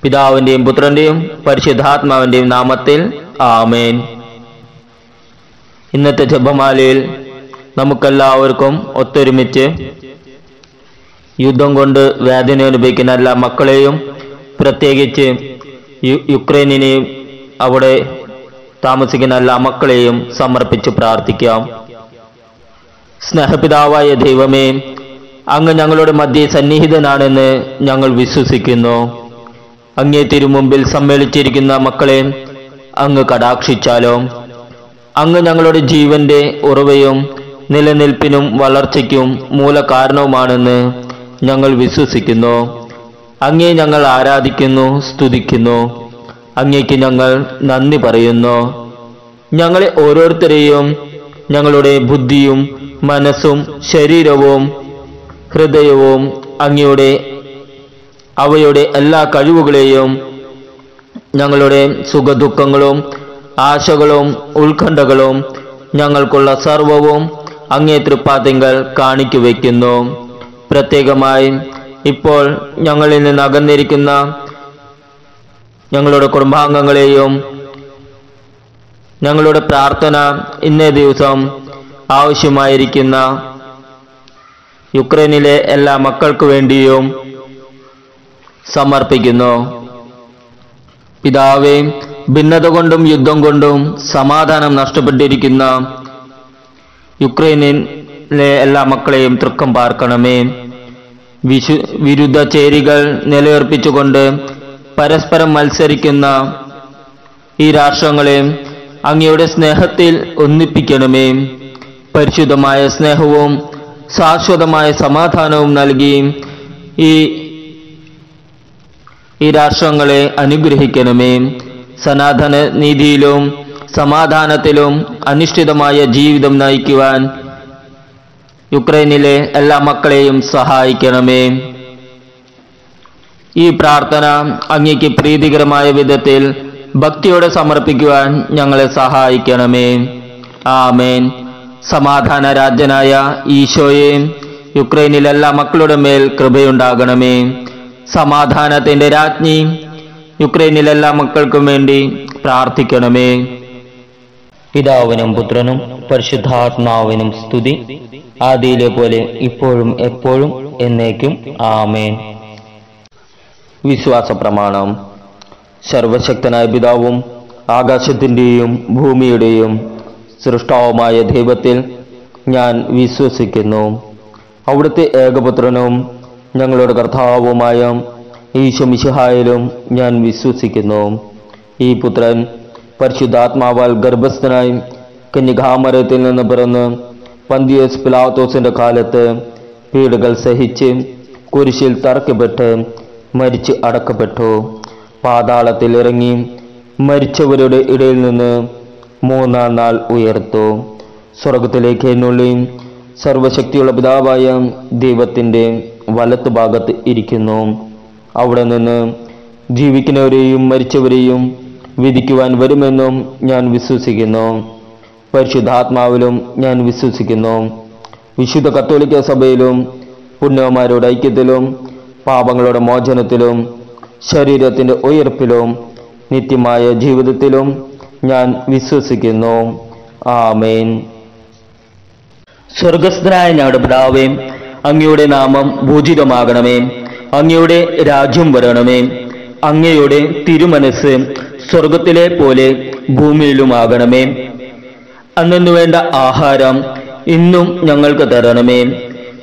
പിതാവിന്റെയും പുത്രന്റെയും പരിശുദ്ധാത്മാവിന്റെയും നാമത്തിൽ ആമേൻ. ഇന്നത്തെ ജപമാലയിൽ നമുക്കെല്ലാവർക്കും ഒത്തൊരുമിച്ച് യുദ്ധം കൊണ്ട് വേദന അനുഭവിക്കുന്ന എല്ലാ മക്കളെയും, പ്രത്യേകിച്ച് യുക്രൈനെയും അവിടെ താമസിക്കുന്ന എല്ലാ മക്കളെയും സമർപ്പിച്ച് പ്രാർത്ഥിക്കാം. സ്നേഹപിതാവായ ദൈവമേ, അങ്ങ് ഞങ്ങളുടെ മധ്യേ സന്നിഹിതനാണെന്ന് ഞങ്ങൾ വിശ്വസിക്കുന്നു. അങ്ങേ തിരുമുമ്പിൽ സമ്മേളിച്ചിരിക്കുന്ന മക്കളെ അങ്ങ് കടാക്ഷിച്ചാലോ. അങ്ങ് ഞങ്ങളുടെ ജീവന്റെ ഉറവയും നിലനിൽപ്പിനും വളർച്ചയ്ക്കും മൂലകാരണവുമാണെന്ന് ഞങ്ങൾ വിശ്വസിക്കുന്നു. അങ്ങേ ഞങ്ങൾ ആരാധിക്കുന്നു, സ്തുതിക്കുന്നു. അങ്ങേക്ക് ഞങ്ങൾ നന്ദി പറയുന്നു. ഞങ്ങളെ ഓരോരുത്തരെയും ഞങ്ങളുടെ ബുദ്ധിയും മനസ്സും ശരീരവും ഹൃദയവും അവയുടെ എല്ലാ കഴിവുകളെയും ഞങ്ങളുടെ സുഖദുഃഖങ്ങളും ആശകളും ഉത്കണ്ഠകളും ഞങ്ങൾക്കുള്ള സർവവും അങ്ങേ തൃപ്പാത്തിങ്കൽ കാണിക്കുവെക്കുന്നു. പ്രത്യേകമായി ഇപ്പോൾ ഞങ്ങളിൽ നിന്ന് അകന്നിരിക്കുന്ന ഞങ്ങളുടെ കുടുംബാംഗങ്ങളെയും ഞങ്ങളുടെ പ്രാർത്ഥന ഇന്നേ ദിവസം ആവശ്യമായിരിക്കുന്ന യുക്രൈനിലെ എല്ലാ മക്കൾക്ക് വേണ്ടിയും സമർപ്പിക്കുന്നു. പിതാവേ, ഭിന്നത കൊണ്ടും യുദ്ധം കൊണ്ടും സമാധാനം നഷ്ടപ്പെട്ടിരിക്കുന്ന യുക്രൈനിലെ എല്ലാ മക്കളെയും തൃക്കം പാർക്കണമേ. വിരുദ്ധ ചേരികൾ നിലയുറപ്പിച്ചുകൊണ്ട് പരസ്പരം മത്സരിക്കുന്ന ഈ രാഷ്ട്രങ്ങളെ അങ്ങയുടെ സ്നേഹത്തിൽ ഒന്നിപ്പിക്കണമേ. പരിശുദ്ധമായ സ്നേഹവും ശാശ്വതമായ സമാധാനവും നൽകി ഈ രാഷ്ട്രങ്ങളെ അനുഗ്രഹിക്കണമേ. സനാതന നീതിയിലും സമാധാനത്തിലും അനിഷ്ഠിതമായ ജീവിതം നയിക്കുവാൻ യുക്രൈനിലെ എല്ലാ മക്കളെയും സഹായിക്കണമേ. ഈ പ്രാർത്ഥന അങ്ങേക്ക് പ്രീതികരമായ വിധത്തിൽ ഭക്തിയോടെ സമർപ്പിക്കുവാൻ ഞങ്ങളെ സഹായിക്കണമേ. ആമേൻ. സമാധാന രാജ്യനായ ഈശോയെ, യുക്രൈനിലെ എല്ലാ മക്കളുടെ മേൽ കൃപയുണ്ടാകണമേ. സമാധാനത്തിന്റെ രാജ്ഞി, യുക്രൈനിലെ എല്ലാ മക്കൾക്കും വേണ്ടി പ്രാർത്ഥിക്കണമേ. പിതാവിനും പുത്രനും പരിശുദ്ധാത്മാവിനും സ്തുതി, ആദിയിലെ പോലെ ഇപ്പോഴും എപ്പോഴും എന്നേക്കും ആമേൻ. വിശ്വാസ പ്രമാണം. സർവശക്തനായ പിതാവും ആകാശത്തിന്റെയും ഭൂമിയുടെയും സൃഷ്ടാവുമായ ദൈവത്തിൽ ഞാൻ വിശ്വസിക്കുന്നു. അവിടുത്തെ ഏകപുത്രനും ഞങ്ങളുടെ കർത്താവുമായ ഈശോ മിശിഹായിലും ഞാൻ വിശ്വസിക്കുന്നു. ഈ പുത്രൻ പരിശുദ്ധാത്മാവാൽ ഗർഭസ്ഥനായി കന്യകാമറിയത്തിൽ നിന്ന് പിറന്ന് പന്തിയോസ് പിലാത്തോസിന്റെ കാലത്ത് പീഡകൾ സഹിച്ച് കുരിശിൽ തറക്കപ്പെട്ട് മരിച്ച് അടക്കപ്പെട്ടു. പാതാളത്തിൽ ഇറങ്ങി മരിച്ചവരുടെ ഇടയിൽ നിന്ന് മൂന്നാം നാൾ ഉയർത്തു. സ്വർഗത്തിലേക്ക് എഴുന്നള്ളി സർവശക്തിയുള്ള പിതാവായ ദൈവത്തിന്റെ വലത്തുഭാഗത്ത് ഇരിക്കുന്നു. അവിടെ നിന്ന് ജീവിക്കുന്നവരെയും മരിച്ചവരെയും വിധിക്കുവാൻ വരുമെന്നും ഞാൻ വിശ്വസിക്കുന്നു. പരിശുദ്ധാത്മാവിലും ഞാൻ വിശ്വസിക്കുന്നു. വിശുദ്ധ കത്തോലിക്ക സഭയിലും പുണ്യവന്മാരുടെ ഐക്യത്തിലും പാപങ്ങളുടെ മോചനത്തിലും ശരീരത്തിന്റെ ഉയർപ്പിലും നിത്യമായ ജീവിതത്തിലും ഞാൻ വിശ്വസിക്കുന്നു. ആമേൻ. സ്വർഗസ്ഥനായ ഞങ്ങളുടെ പിതാവേ, അങ്ങയുടെ നാമം പൂജിതമാകണമേ. അങ്ങയുടെ രാജ്യം വരണമേ. അങ്ങയുടെ തിരുമനസ് സ്വർഗത്തിലെ പോലെ ഭൂമിയിലുമാകണമേ. അന്നു വേണ്ട ആഹാരം ഇന്നും ഞങ്ങൾക്ക് തരണമേ.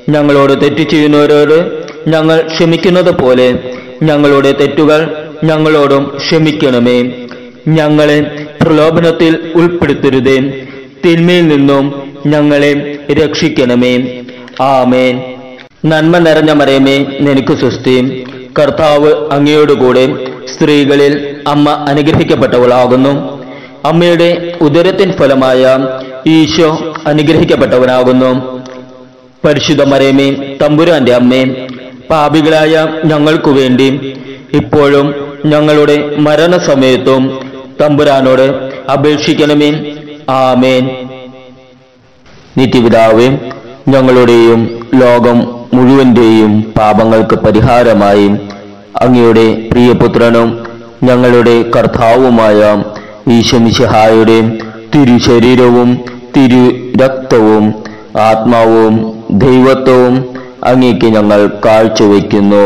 ഞങ്ങളോട് തെറ്റ് ചെയ്യുന്നവരോട് ഞങ്ങൾ ക്ഷമിക്കുന്നത് പോലെ ഞങ്ങളുടെ തെറ്റുകൾ ഞങ്ങളോടും ക്ഷമിക്കണമേ. ഞങ്ങളെ പ്രലോഭനത്തിൽ ഉൾപ്പെടുത്തരുതേ, തിന്മയിൽ നിന്നും ഞങ്ങളെ രക്ഷിക്കണമേ. ആമേൻ. നന്മ നിറഞ്ഞ മറിയമേ, നിനക്ക് സ്വസ്തി. കർത്താവ് അങ്ങയോടുകൂടെ സ്ത്രീകളിൽ അമ്മ അനുഗ്രഹിക്കപ്പെട്ടവളാകുന്നു. അമ്മയുടെ ഉദരത്തിൻ ഫലമായ ഈശോ അനുഗ്രഹിക്കപ്പെട്ടവനാകുന്നു. പരിശുദ്ധ മറിയമേ, തമ്പുരാന്റെ അമ്മേ, പാപികളായ ഞങ്ങൾക്കു വേണ്ടി ഇപ്പോഴും ഞങ്ങളുടെ മരണസമയത്തും തമ്പുരാനോട് അപേക്ഷിക്കണമേ. ആമേൻ. നിത്യപിതാവേ, ഞങ്ങളുടെയും ലോകം മുഴുവന്റെയും പാപങ്ങൾക്ക് പരിഹാരമായി അങ്ങയുടെ പ്രിയപുത്രനും ഞങ്ങളുടെ കർത്താവുമായ ഈശോമിശിഹായുടെ തിരുശരീരവും തിരുരക്തവും ആത്മാവും ദൈവത്വവും അങ്ങേക്ക് ഞങ്ങൾ കാഴ്ചവെക്കുന്നു.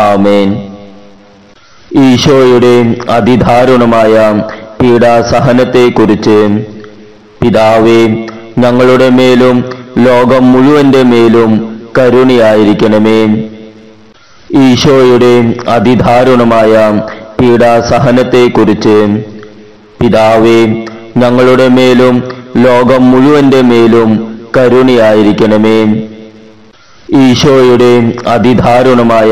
ആമേൻ. ഈശോയുടെ അതിദാരുണമായ പീഡാസഹനത്തെക്കുറിച്ച് പിതാവേ, ഞങ്ങളുടെ മേലും ലോകം മുഴുവന്റെ മേലും കരുണയായിരിക്കണമേ. ഈശോയുടെ അതിദാരുണമായ പീഡാസഹനത്തെക്കുറിച്ച് പിതാവേ, ഞങ്ങളുടെ മേലും ലോകം മുഴുവന്റെ മേലും കരുണയായിരിക്കണമേ. ഈശോയുടെ അതിദാരുണമായ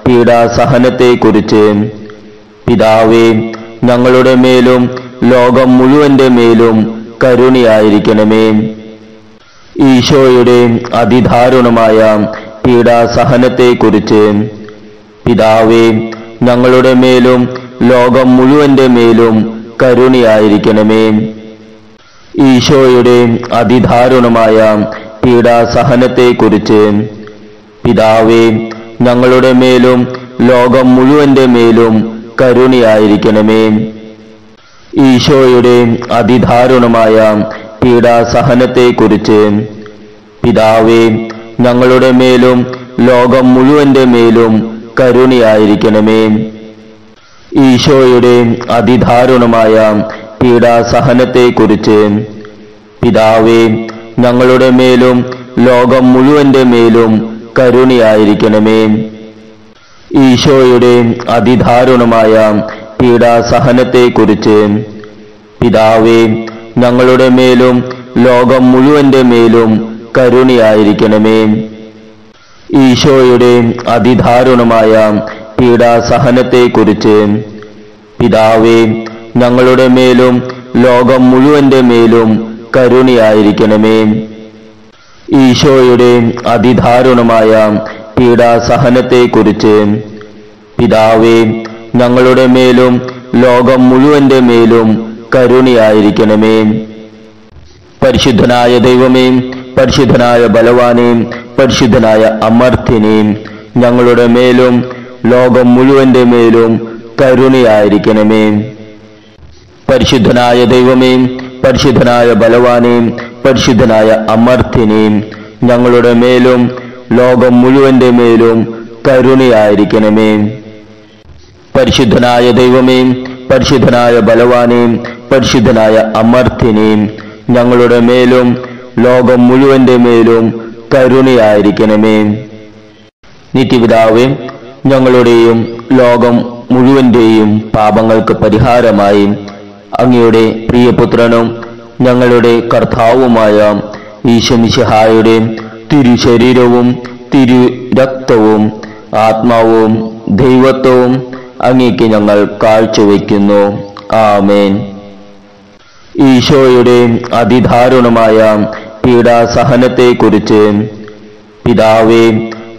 പീഡാസഹനത്തെക്കുറിച്ച് പിതാവേ, ഞങ്ങളുടെ മേലും ലോകം മുഴുവന്റെ മേലും കരുണയായിരിക്കണമേ. ഈശോയുടെ അതിദാരുണമായ പീഡാസഹനത്തെക്കുറിച്ച് പിതാവേ, ഞങ്ങളുടെ മേലും ലോകം മുഴുവന്റെ മേലും കരുണയായിരിക്കണമേ. ഈശോയുടെ അതിദാരുണമായ പീഡാസഹനത്തെക്കുറിച്ച് പിതാവേ, ഞങ്ങളുടെ മേലും ലോകം മുഴുവന്റെ മേലും കരുണയായിരിക്കണമേ. ഈശോയുടെ അതിദാരുണമായ പീഡാസഹനത്തെക്കുറിച്ച് പിതാവേ, ഞങ്ങളുടെ മേലും ലോകം മുഴുവന്റെ മേലും കരുണയായിരിക്കണമേ. ഈശോയുടെ അതിദാരുണമായ പീഡാസഹനത്തെക്കുറിച്ച് പിതാവേ, ഞങ്ങളുടെ മേലും ലോകം മുഴുവന്റെ മേലും കരുണയായിരിക്കണമേ. ഈശോയുടെ അതിദാരുണമായ പീഡാസഹനത്തെക്കുറിച്ച് പിതാവേ, ഞങ്ങളുടെ മേലും ലോകം മുഴുവന്റെ മേലും കരുണയായിരിക്കണമേ. ഈശോയുടെ അതിദാരുണമായ പീഡാസഹനത്തെക്കുറിച്ച് പിതാവേ, ഞങ്ങളുടെ മേലും ലോകം മുഴുവന്റെ മേലും കരുണയായിരിക്കണമേ. ഈശോയുടെ അതിദാരുണമായ പീഡാസഹനത്തെക്കുറിച്ച് പിതാവേ, ഞങ്ങളുടെ മേലും ലോകം മുഴുവന്റെ മേലും കരുണയായിരിക്കണമേ. പരിശുദ്ധനായ ദൈവമേ, പരിശുദ്ധനായ ബലവാനേ, പരിശുദ്ധനായ അമർത്യനേ, ഞങ്ങളുടെ മേലും ലോകം മുഴുവന്റെ മേലും കരുണയായിരിക്കണമേ. പരിശുദ്ധനായ ദൈവമേ, പരിശുദ്ധനായ ബലവാനേ, പരിശുദ്ധനായ അമർത്യനേ, ഞങ്ങളുടെ മേലും ലോകം മുഴുവന്റെ മേലും കരുണയായിരിക്കണമേ. പരിശുദ്ധനായ ദൈവമേ, പരിശുദ്ധനായ ബലവാനേ, പരിശുദ്ധനായ അമർത്യനേ, ഞങ്ങളുടെ മേലും ലോകം മുഴുവന്റെ മേലും കരുണയായിരിക്കണമേ. നിത്യപിതാവേ, ഞങ്ങളുടെയും ലോകം മുഴുവന്റെയും പാപങ്ങൾക്ക് പരിഹാരമായി അങ്ങയുടെ പ്രിയപുത്രനും ഞങ്ങളുടെ കർത്താവുമായ ഈശോമിശിഹായുടെ തിരുശരീരവും തിരുരക്തവും ആത്മാവും ദൈവത്വവും അങ്ങേക്ക് ഞങ്ങൾ കാഴ്ചവെക്കുന്നു. ആമേൻ. ഈശോയുടെ അതിദാരുണമായ പീഡാസഹനത്തെക്കുറിച്ച് പിതാവേ,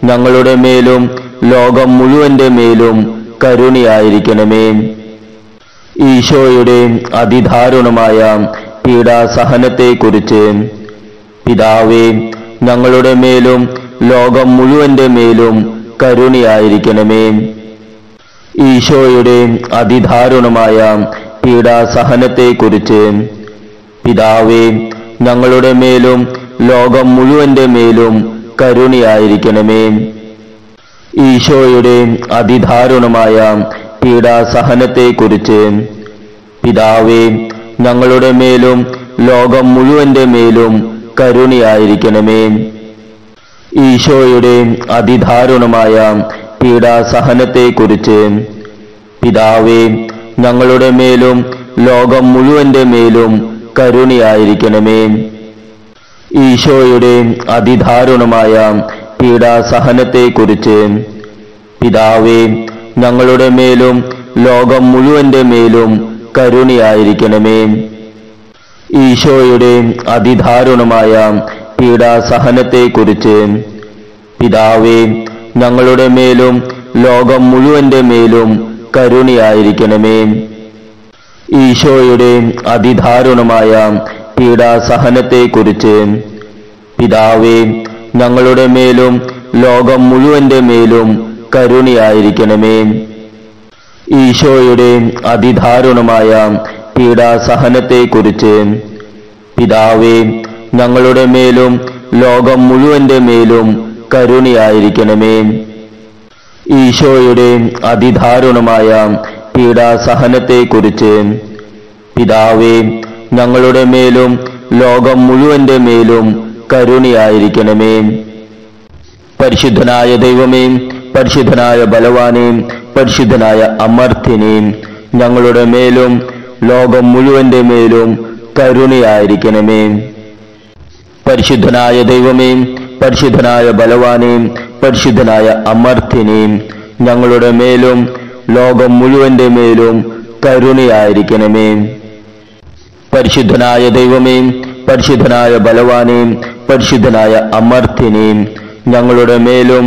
ഞങ്ങളുടെ മേലും ലോകം മുഴുവന്റെ മേലും കരുണയായിരിക്കണമേ. ഈശോയുടെ അതിദാരുണമായ പീഡാസഹനത്തെക്കുറിച്ച് പിതാവേ, ഞങ്ങളുടെ മേലും ലോകം മുഴുവന്റെ മേലും കരുണയായിരിക്കണമേ. ഈശോയുടെ അതിദാരുണമായ പീഡാസഹനത്തെക്കുറിച്ച് പിതാവേ, ഞങ്ങളുടെ മേലും ലോകം മുഴുവന്റെ മേലും കരുണയായിരിക്കണമേ. ഈശോയുടെ അതിദാരുണമായ പീഡാസഹനത്തെക്കുറിച്ച് പിതാവേ, ഞങ്ങളുടെ മേലും ലോകം മുഴുവന്റെ മേലും കരുണയായിരിക്കണമേ. ഈശോയുടെ അതിദാരുണമായ പീഡാസഹനത്തെക്കുറിച്ച് പിതാവേ, ഞങ്ങളുടെ മേലും ലോകം മുഴുവന്റെ മേലും കരുണയായിരിക്കണമേ. ഈശോയുടെ അതിദാരുണമായ പീഡാസഹനത്തെക്കുറിച്ച് പിതാവേ, ഞങ്ങളുടെ മേലും ലോകം മുഴുവന്റെ മേലും കരുണയായിരിക്കണമേ. ഈശോയുടെ അതിദാരുണമായ പീഡാസഹനത്തെക്കുറിച്ച് പിതാവേ, ഞങ്ങളുടെ മേലും ലോകം മുഴുവന്റെ മേലും കരുണയായിരിക്കണമേ. ഈശോയുടെ അതിദാരുണമായ പീഡാസഹനത്തെക്കുറിച്ച് പിതാവേ, ഞങ്ങളുടെ മേലും ലോകം മുഴുവന്റെ മേലും കരുണയായിരിക്കണമേ. ഈശോയുടെ അതിദാരുണമായ പീഡാസഹനത്തെക്കുറിച്ച് പിതാവേ, ഞങ്ങളുടെ മേലും ലോകം മുഴുവന്റെ മേലും കരുണയായിരിക്കണമേ. ഈശോയുടെ അതിദാരുണമായ പീഡാസഹനത്തെക്കുറിച്ച് പിതാവേ, ഞങ്ങളുടെ മേലും ലോകം മുഴുവന്റെ മേലും കരുണയായിരിക്കണമേ. പരിശുദ്ധനായ ദൈവമേ, പരിശുദ്ധനായ ബലവാനേ, പരിശുദ്ധനായ അമർത്യനേ, ഞങ്ങളുടെ മേലും ലോകം മുഴുവന്റെ മേലും കരുണയായിരിക്കണമേ. പരിശുദ്ധനായ ദൈവമേ, പരിശുദ്ധനായ ബലവാനേ, പരിശുദ്ധനായ അമർത്യനേ, ഞങ്ങളുടെ മേലും ലോകം മുഴുവന്റെ മേലും കരുണയായിരിക്കണമേ. പരിശുദ്ധനായ ദൈവമേ, പരിശുദ്ധനായ ബലവാനേ, പരിശുദ്ധനായ അമർത്യനേ, ഞങ്ങളുടെ മേലും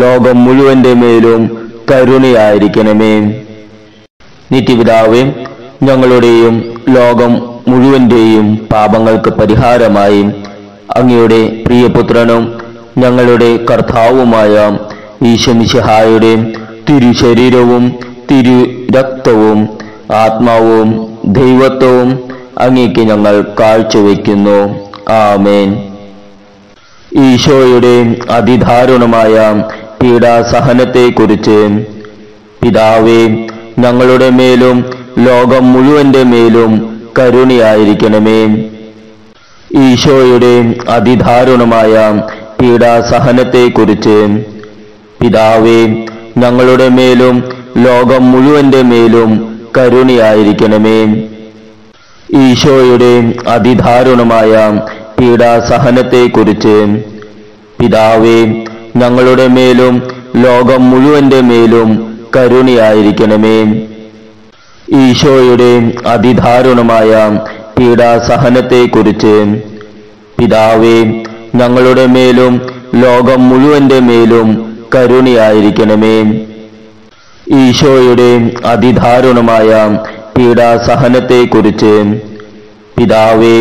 ലോകം മുഴുവന്റെ മേലും കരുണയായിരിക്കണമേ. നിത്യപിതാവേ, ഞങ്ങളുടെയും ലോകം മുഴുവന്റെയും പാപങ്ങൾക്ക് പരിഹാരമായി അങ്ങയുടെ പ്രിയപുത്രനും ഞങ്ങളുടെ കർത്താവുമായ ഈശോമിശിഹായുടെ തിരുശരീരവും തിരുരക്തവും ആത്മാവും ദൈവത്വവും അങ്ങേക്ക് ഞങ്ങൾ കാഴ്ചവെക്കുന്നു. ആമേൻ. ഈശോയുടെ അതിദാരുണമായ പീഡാസഹനത്തെക്കുറിച്ച് പിതാവേ, ഞങ്ങളുടെ മേലും ലോകം മുഴുവന്റെ മേലും കരുണയായിരിക്കണമേ. ഈശോയുടെ അതിദാരുണമായ പീഡാസഹനത്തെക്കുറിച്ച് പിതാവേ, ഞങ്ങളുടെ മേലും ലോകം മുഴുവന്റെ മേലും കരുണയായിരിക്കണമേ. ഈശോയുടെ അതിദാരുണമായ പീഡാസഹനത്തെക്കുറിച്ച് പിതാവേ, ഞങ്ങളുടെ മേലും ലോകം മുഴുവന്റെ മേലും കരുണയായിരിക്കണമേ. ഈശോയുടെ അതിദാരുണമായ പീഡാസഹനത്തെക്കുറിച്ച് പിതാവേ, ഞങ്ങളുടെ മേലും ലോകം മുഴുവന്റെ മേലും കരുണയായിരിക്കണമേ. ഈശോയുടെ അതിദാരുണമായ പീഡാസഹനത്തെക്കുറിച്ച് പിതാവേ,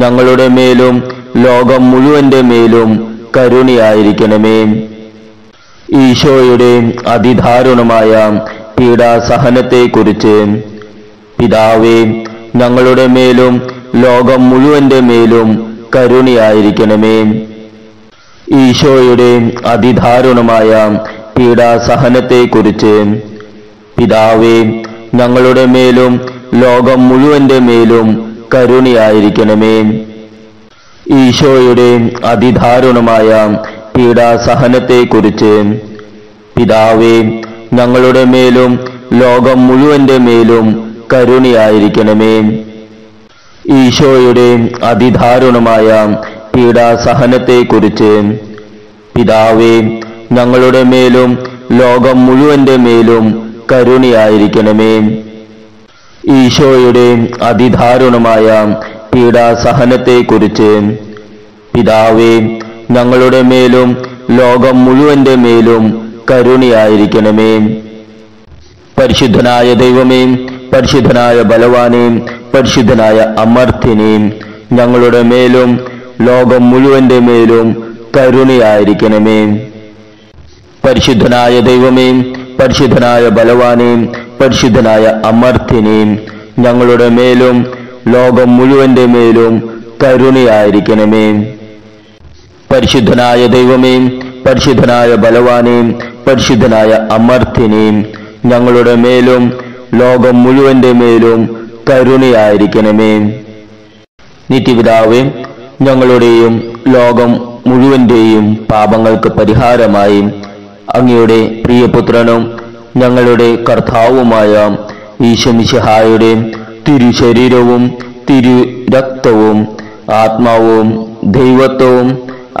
ഞങ്ങളുടെ മേലും ലോകം മുഴുവന്റെ മേലും കരുണയായിരിക്കണമേ. ഈശോയുടെ അതിദാരുണമായ പീഡാസഹനത്തെക്കുറിച്ച് പിതാവേ, ഞങ്ങളുടെ മേലും ലോകം മുഴുവന്റെ മേലും കരുണയായിരിക്കണമേ. ഈശോയുടെ അതിദാരുണമായ പീഡാസഹനത്തെക്കുറിച്ച് പിതാവേ, ഞങ്ങളുടെ മേലും ലോകം മുഴുവന്റെ മേലും കരുണയായിരിക്കണമേ. ഈശോയുടെ അതിദാരുണമായ പീഡാസഹനത്തെക്കുറിച്ച് പിതാവേ, ഞങ്ങളുടെ മേലും ലോകം മുഴുവന്റെ മേലും കരുണയായിരിക്കണമേ. ഈശോയുടെ അതിദാരുണമായ പീഡാസഹനത്തെക്കുറിച്ച് പിതാവേ, ഞങ്ങളുടെ മേലും ലോകം മുഴുവന്റെ മേലും കരുണയായിരിക്കണമേ. ഈശോയുടെ അതിദാരുണമായ പീഡാസഹനത്തെക്കുറിച്ച് പിതാവേ, ഞങ്ങളുടെ മേലും ലോകം മുഴുവന്റെ മേലും കരുണയായിരിക്കണമേ. പരിശുദ്ധനായ ദൈവമേ, പരിശുദ്ധനായ ബലവാനേ, പരിശുദ്ധനായ അമർത്യനേ, ഞങ്ങളുടെ മേലും ലോകം മുഴുവന്റെ മേലും കരുണയായിരിക്കണമേ. പരിശുദ്ധനായ ദൈവമേ, പരിശുദ്ധനായ ബലവാനേ, പരിശുദ്ധനായ അമർത്യനേ, ഞങ്ങളുടെ മേലും ലോകം മുഴുവന്റെ മേലും കരുണയായിരിക്കണമേ. പരിശുദ്ധനായ ദൈവമേ, പരിശുദ്ധനായ ബലവാനേ, പരിശുദ്ധനായ അമർത്യനേ, ഞങ്ങളുടെ മേലും ലോകം മുഴുവന്റെ മേലും കരുണയായിരിക്കണമേ. നിത്യപിതാവേ, ഞങ്ങളുടെയും ലോകം മുഴുവന്റെയും പാപങ്ങൾക്ക് പരിഹാരമായി അങ്ങയുടെ പ്രിയപുത്രനും ഞങ്ങളുടെ കർത്താവുമായ ഈശോമിശിഹായുടെ തിരുശരീരവും തിരുരക്തവും ആത്മാവും ദൈവത്വവും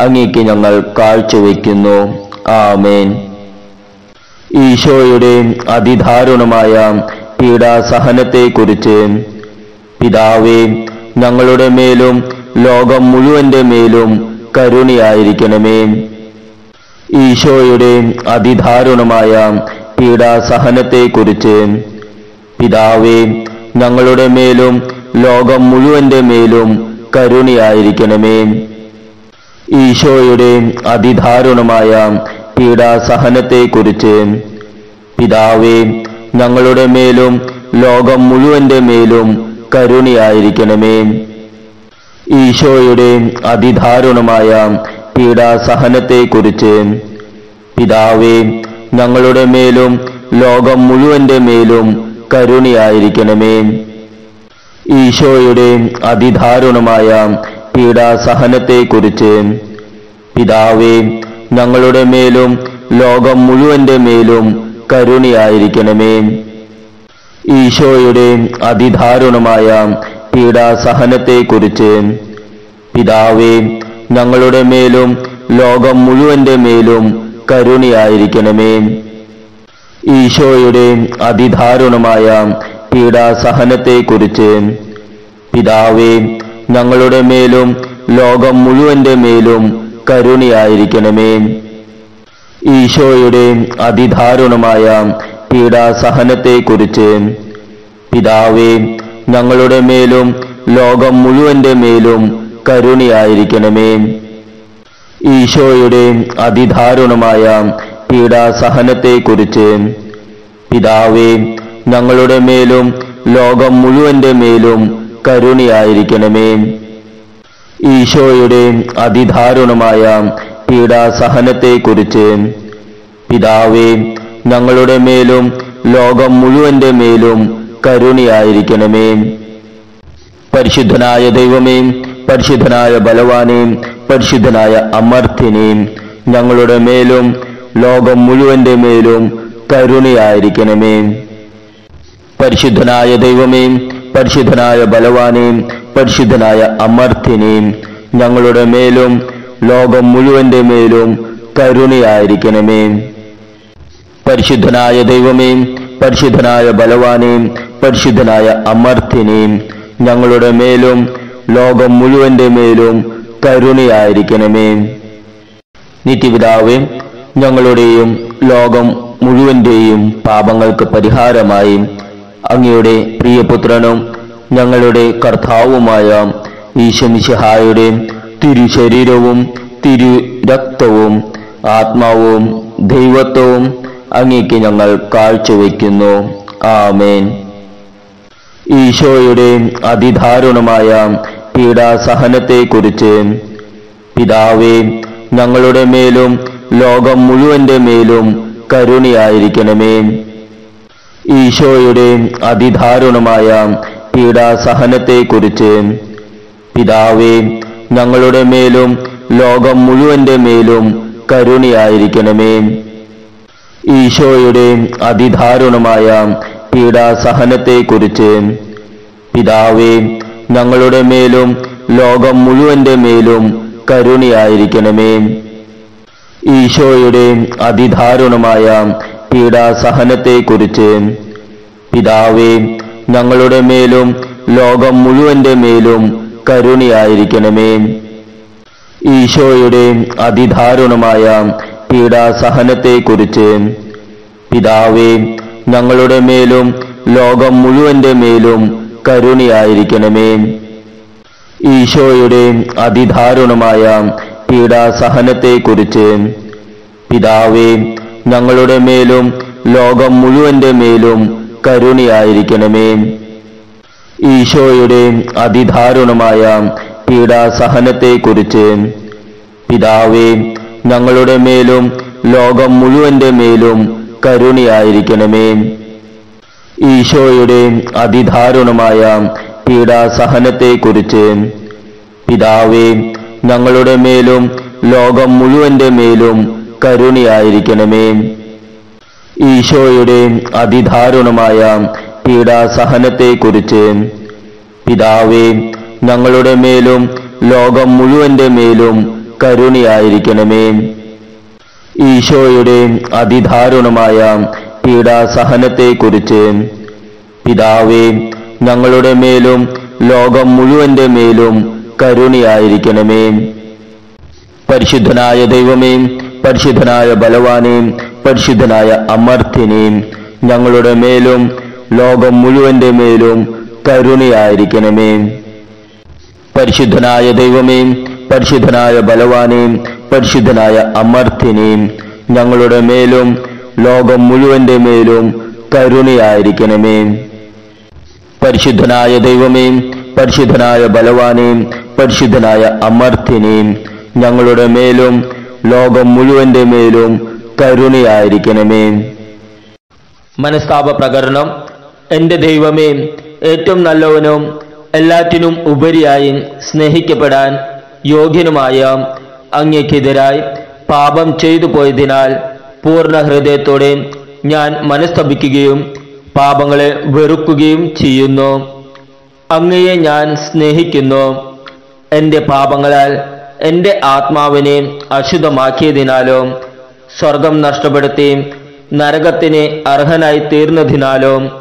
അങ്ങേക്ക് ഞങ്ങൾ കാഴ്ചവെക്കുന്നു. ആമേൻ. ഈശോയുടെ അതിദാരുണമായ പീഡാസഹനത്തെക്കുറിച്ച് പിതാവേ, ഞങ്ങളുടെ മേലും ലോകം മുഴുവന്റെ മേലും കരുണയായിരിക്കണമേ. ഈശോയുടെ അതിദാരുണമായ പീഡാസഹനത്തെക്കുറിച്ച് പിതാവേ, ഞങ്ങളുടെ മേലും ലോകം മുഴുവന്റെ മേലും കരുണയായിരിക്കണമേ. ഈശോയുടെ അതിദാരുണമായ പീഡാസഹനത്തെക്കുറിച്ച് പിതാവേ ഞങ്ങളുടെ മേലും ലോകം മുഴുവന്റെ മേലും കരുണയായിരിക്കണമേ. ഈശോയുടെ അതിദാരുണമായ പീഡാസഹനത്തെക്കുറിച്ച് പിതാവേ ഞങ്ങളുടെ മേലും ലോകം മുഴുവന്റെ മേലും കരുണയായിരിക്കണമേ. ഈശോയുടെ അതിദാരുണമായ പീഡാസഹനത്തെക്കുറിച്ച് പിതാവേ ഞങ്ങളുടെ മേലും ലോകം മുഴുവന്റെ മേലും കരുണയായിരിക്കണമേ. ഈശോയുടെ അതിദാരുണമായ പീഡാസഹനത്തെക്കുറിച്ച് പിതാവേ ഞങ്ങളുടെ മേലും ലോകം മുഴുവന്റെ മേലും കരുണയായിരിക്കണമേ. ഈശോയുടെ അതിദാരുണമായ പീഡാസഹനത്തെക്കുറിച്ച് പിതാവേ ഞങ്ങളുടെ മേലും ലോകം മുഴുവന്റെ മേലും കരുണയായിരിക്കണമേ. ഈശോയുടെ അതിദാരുണമായ പീഡാസഹനത്തെക്കുറിച്ച് പിതാവേ ഞങ്ങളുടെ മേലും ലോകം മുഴുവന്റെ മേലും കരുണയായിരിക്കണമേ. ഈശോയുടെ അതിദാരുണമായ പീഡാസഹനത്തെക്കുറിച്ച് പിതാവേ ഞങ്ങളുടെ മേലും ലോകം മുഴുവന്റെ മേലും കരുണയായിരിക്കണമേ. ഈശോയുടെ അതിദാരുണമായ പീഡാസഹനത്തെക്കുറിച്ച് പിതാവേ ഞങ്ങളുടെ മേലും ലോകം മുഴുവന്റെ മേലും കരുണയായിരിക്കണമേ. പരിശുദ്ധനായ ദൈവമേ, പരിശുദ്ധനായ ബലവാനേ, പരിശുദ്ധനായ അമർത്യനേ, ഞങ്ങളുടെ മേലും ലോകം മുഴുവന്റെ മേലും കരുണയായിരിക്കണമേ. പരിശുദ്ധനായ ദൈവമേ, പരിശുദ്ധനായ ബലവാനേ, പരിശുദ്ധനായ അമർത്യനേ, ഞങ്ങളുടെ മേലും ലോകം മുഴുവന്റെ മേലും കരുണയായിരിക്കണമേ. പരിശുദ്ധനായ ദൈവമേ, പരിശുദ്ധനായ ബലവാനേ, പരിശുദ്ധനായ അമർത്യനേ, ഞങ്ങളുടെ മേലും ലോകം മുഴുവന്റെ മേലും കരുണയായിരിക്കണമേ. നിത്യപിതാവേ, ഞങ്ങളുടെയും ലോകം മുഴുവന്റെയും പാപങ്ങൾക്ക് പരിഹാരമായി അങ്ങയുടെ പ്രിയപുത്രനും ഞങ്ങളുടെ കർത്താവുമായ ഈശോമിശിഹായുടെ തിരുശരീരവും തിരുരക്തവും ആത്മാവും ദൈവത്വവും അങ്ങേക്ക് ഞങ്ങൾ കാഴ്ചവെക്കുന്നു. ആമേൻ. ഈശോയുടെ അതിദാരുണമായ പീഡാസഹനത്തെക്കുറിച്ച് പിതാവേ ഞങ്ങളുടെ മേലും ലോകം മുഴുവന്റെ മേലും കരുണയായിരിക്കണമേ. ഈശോയുടെ അതിദാരുണമായ പീഡാസഹനത്തെക്കുറിച്ച് പിതാവേ ഞങ്ങളുടെ മേലും ലോകം മുഴുവന്റെ മേലും കരുണയായിരിക്കണമേ. ഈശോയുടെ അതിദാരുണമായ പീഡാസഹനത്തെക്കുറിച്ച് പിതാവേ ഞങ്ങളുടെ മേലും ലോകം മുഴുവന്റെ മേലും കരുണയായിരിക്കണമേ. ഈശോയുടെ അതിദാരുണമായ പീഡാസഹനത്തെക്കുറിച്ച് പിതാവേ ഞങ്ങളുടെ മേലും ലോകം മുഴുവന്റെ മേലും കരുണയായിരിക്കണമേ. ഈശോയുടെ അതിദാരുണമായ പീഡാസഹനത്തെക്കുറിച്ച് പിതാവേ ഞങ്ങളുടെ മേലും ലോകം മുഴുവന്റെ മേലും കരുണയായിരിക്കണമേ. ഈശോയുടെ അതിദാരുണമായ പീഡാസഹനത്തെക്കുറിച്ച് പിതാവേ ഞങ്ങളുടെ മേലും ലോകം മുഴുവന്റെ മേലും കരുണയായിരിക്കണമേ. ഈശോയുടെ അതിദാരുണമായ പീഡാസഹനത്തെക്കുറിച്ച് പിതാവേ ഞങ്ങളുടെ മേലും ലോകം മുഴുവന്റെ മേലും കരുണയായിരിക്കണമേ. ഈശോയുടെ അതിദാരുണമായ പീഡാസഹനത്തെക്കുറിച്ച് പിതാവേ ഞങ്ങളുടെ മേലും ലോകം മുഴുവന്റെ മേലും കരുണയായിരിക്കണമേ. ഈശോയുടെ അതിദാരുണമായ പീഡാസഹനത്തെക്കുറിച്ച് പിതാവേ ഞങ്ങളുടെ മേലും ലോകം മുഴുവന്റെ മേലും കരുണയായിരിക്കണമേ. ഈശോയുടെ അതിദാരുണമായ പീഡാസഹനത്തെക്കുറിച്ച് പിതാവേ ഞങ്ങളുടെ മേലും ലോകം മുഴുവന്റെ മേലും കരുണയായിരിക്കണമേ. പരിശുദ്ധനായ ദൈവമേ, പരിശുദ്ധനായ ബലവാനേ, പരിശുദ്ധനായ അമർത്യനേ, ഞങ്ങളുടെ മേലും ലോകം മുഴുവന്റെ മേലും കരുണയായിരിക്കണമേ. പരിശുദ്ധനായ ദൈവമേ, പരിശുദ്ധനായ ബലവാനേ, പരിശുദ്ധനായ അമർത്യനേ, ഞങ്ങളുടെ മേലും ലോകം മുഴുവന്റെ മേലും കരുണയായിരിക്കണമേ. പരിശുദ്ധനായ ദൈവമേ, പരിശുദ്ധനായ ബലവാനേ, പരിശുദ്ധനായ അമർത്യനേ, ഞങ്ങളുടെ മേലും ലോകം മുഴുവന്റെ മേലും കരുണയായിരിക്കണമേ. മനസ്താപ പ്രകരണം. എൻ്റെ ദൈവമേ, ഏറ്റവും നല്ലവനും എല്ലാറ്റിനും ഉപരിയായി സ്നേഹിക്കപ്പെടാൻ യോഗ്യനുമായ അങ്ങേക്കെതിരായി പാപം ചെയ്തു പോയതിനാൽ പൂർണ്ണ ഹൃദയത്തോടെ ഞാൻ മനസ്തപിക്കുകയും പാപങ്ങളെ വെറുക്കുകയും ചെയ്യുന്നു. അങ്ങയെ ഞാൻ സ്നേഹിക്കുന്നു. എൻ്റെ പാപങ്ങളാൽ എൻ്റെ ആത്മാവിനെ അശുദ്ധമാക്കിയതിനാലും സ്വർഗം നഷ്ടപ്പെടുത്തി നരകത്തിന് അർഹനായി തീർന്നതിനാലും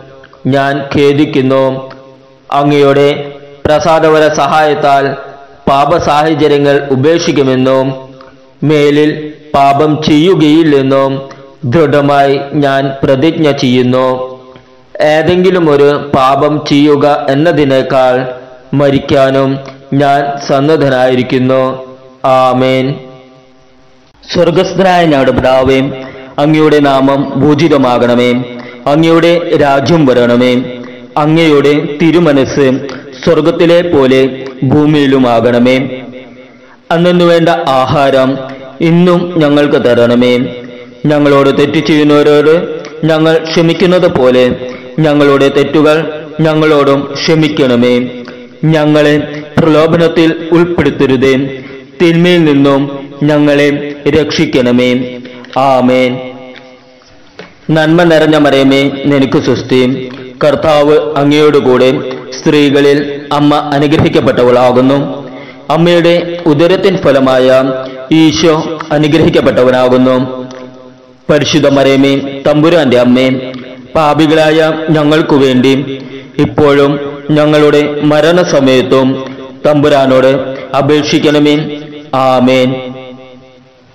ഞാൻ ഖേദിക്കുന്നു. അങ്ങയുടെ പ്രസാദപര സഹായത്താൽ പാപസാഹചര്യങ്ങൾ ഉപേക്ഷിക്കുമെന്നും മേലിൽ പാപം ചെയ്യുകയില്ലെന്നും ദൃഢമായി ഞാൻ പ്രതിജ്ഞ ചെയ്യുന്നു. ഏതെങ്കിലും ഒരു പാപം ചെയ്യുക എന്നതിനേക്കാൾ മരിക്കാനും ഞാൻ സന്നദ്ധനായിരിക്കുന്നു. ആമേൻ. സ്വർഗസ്ഥനായ ഞങ്ങളുടെ പിതാവേ, അങ്ങയുടെ നാമം പൂജിതമാകണമേ. അങ്ങയുടെ രാജ്യം വരണമേ. അങ്ങയുടെ തിരുമനസ് സ്വർഗത്തിലെ പോലെ ഭൂമിയിലുമാകണമേ. അന്നു വേണ്ട ആഹാരം ഇന്നും ഞങ്ങൾക്ക് തരണമേ. ഞങ്ങളോട് തെറ്റ് ചെയ്യുന്നവരോട് ഞങ്ങൾ ക്ഷമിക്കുന്നത് പോലെ ഞങ്ങളുടെ തെറ്റുകൾ ഞങ്ങളോടും ക്ഷമിക്കണമേ. ഞങ്ങളെ പ്രലോഭനത്തിൽ ഉൾപ്പെടുത്തരുതേ, തിന്മയിൽ നിന്നും ഞങ്ങളെ രക്ഷിക്കണമേ. ആമേൻ. നന്മ നിറഞ്ഞ മറിയമേ, നിനക്ക് സ്വസ്തി. കർത്താവ് അങ്ങയോടുകൂടെ സ്ത്രീകളിൽ അമ്മ അനുഗ്രഹിക്കപ്പെട്ടവളാകുന്നു. അമ്മയുടെ ഉദരത്തിൻ ഫലമായ ഈശോ അനുഗ്രഹിക്കപ്പെട്ടവനാകുന്നു. പരിശുദ്ധ മറിയമേ, തമ്പുരാന്റെ അമ്മേ, പാപികളായ ഞങ്ങൾക്കു വേണ്ടി ഇപ്പോഴും ഞങ്ങളുടെ മരണസമയത്തും തമ്പുരാനോട് അപേക്ഷിക്കണമേ. ആമേൻ.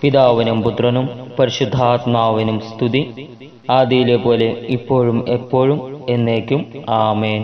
പിതാവിനും പുത്രനും പരിശുദ്ധാത്മാവിനും സ്തുതി, ആദിയിലെ പോലെ ഇപ്പോഴും എപ്പോഴും എന്നേക്കും. ആമേൻ.